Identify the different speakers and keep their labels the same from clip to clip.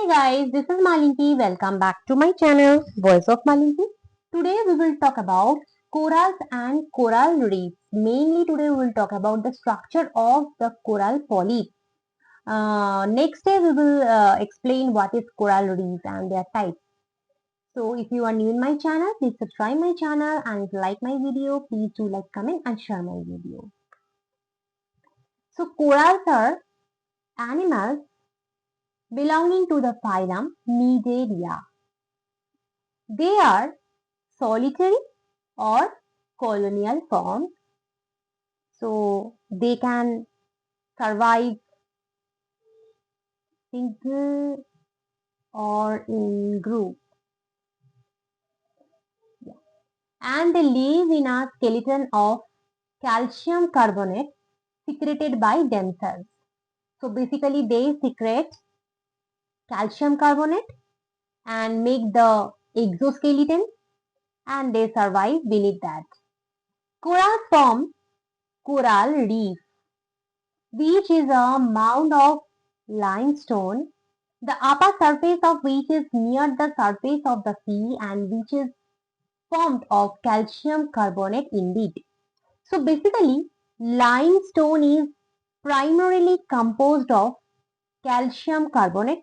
Speaker 1: Hey guys, this is Malinki. Welcome back to my channel, Voice of Malinki. Today we will talk about corals and coral reefs. Mainly today we will talk about the structure of the coral polyp. Next day we will explain what is coral reefs and their types. So if you are new in my channel, please subscribe my channel, and if you like my video, please do like, comment and share my video. So corals are animals belonging to the phylum Cnidaria. They are solitary or colonial forms, so they can survive single or in group. And they live in a skeleton of calcium carbonate secreted by themselves. So basically they secrete calcium carbonate and make the exoskeleton, and they survive beneath that. Coral form coral reef, which is a mound of limestone, the upper surface of which is near the surface of the sea and which is formed of calcium carbonate indeed. So basically, limestone is primarily composed of calcium carbonate,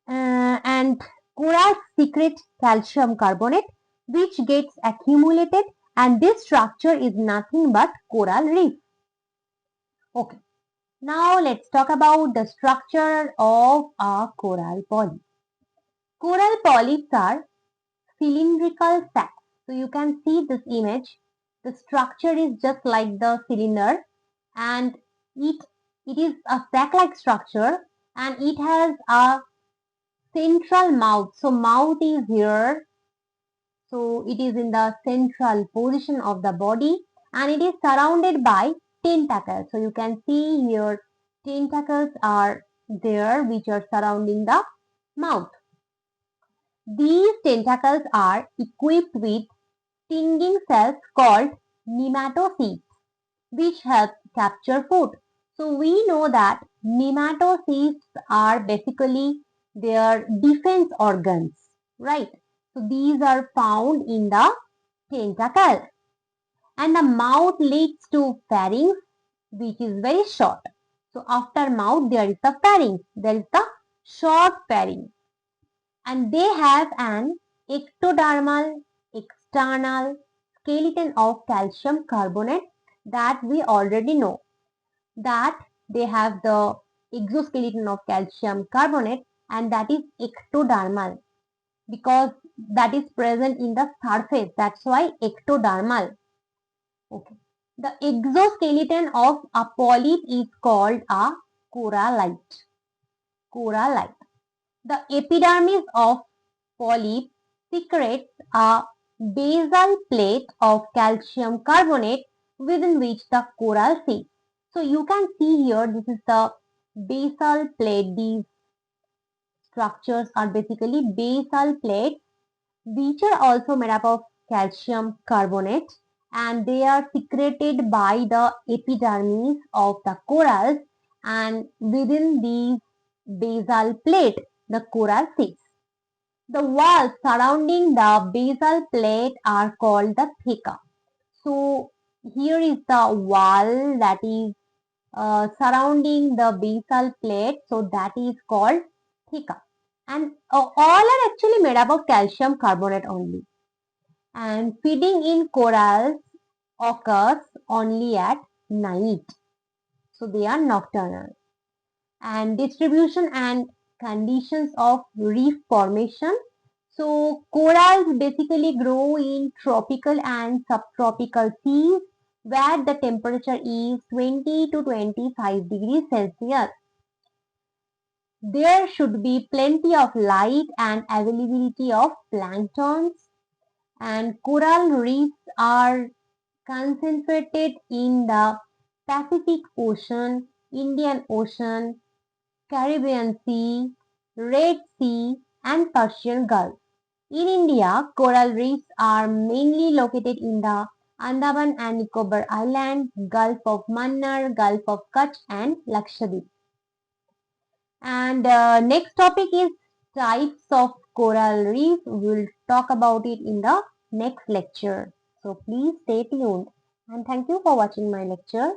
Speaker 1: and coral secrete calcium carbonate which gets accumulated, and this structure is nothing but coral reef. Okay. Now let's talk about the structure of a coral polyp. Coral polyps are cylindrical sacs. So you can see this image. The structure is just like the cylinder, and it, it is a sac-like structure, and it has a central mouth. So mouth is here. So it is in the central position of the body, and it is surrounded by tentacles. So you can see here tentacles are there which are surrounding the mouth. These tentacles are equipped with stinging cells called nematocysts, which help capture food. So we know that nematocysts are basically their defense organs, right? So these are found in the tentacle, and the mouth leads to pharynx, which is very short. So after mouth there is the pharynx, there is the short pharynx, and they have an ectodermal external skeleton of calcium carbonate that we already know that they have the exoskeleton of calcium carbonate, and that is ectodermal because that is present in the surface. That's why ectodermal. Okay. The exoskeleton of a polyp is called a corallite. Corallite. The epidermis of polyp secretes a basal plate of calcium carbonate within which the coral sits. So you can see here, this is the basal plate. These structures are basically basal plates which are also made up of calcium carbonate, and they are secreted by the epidermis of the corals, and within these basal plate the coral sits. The walls surrounding the basal plate are called the theca. So here is the wall that is surrounding the basal plate, so that is called theca, and all are actually made up of calcium carbonate only, and feeding in corals occurs only at night, so they are nocturnal. And distribution and conditions of reef formation. So corals basically grow in tropical and subtropical seas where the temperature is 20 to 25 degrees Celsius. There should be plenty of light and availability of planktons, and coral reefs are concentrated in the Pacific Ocean, Indian Ocean, Caribbean Sea, Red Sea, and Persian Gulf. In India, coral reefs are mainly located in the Andaman and Nicobar Islands, Gulf of Mannar, Gulf of Kutch, and Lakshadweep. And next topic is types of coral reef. We'll talk about it in the next lecture. So please stay tuned and thank you for watching my lecture.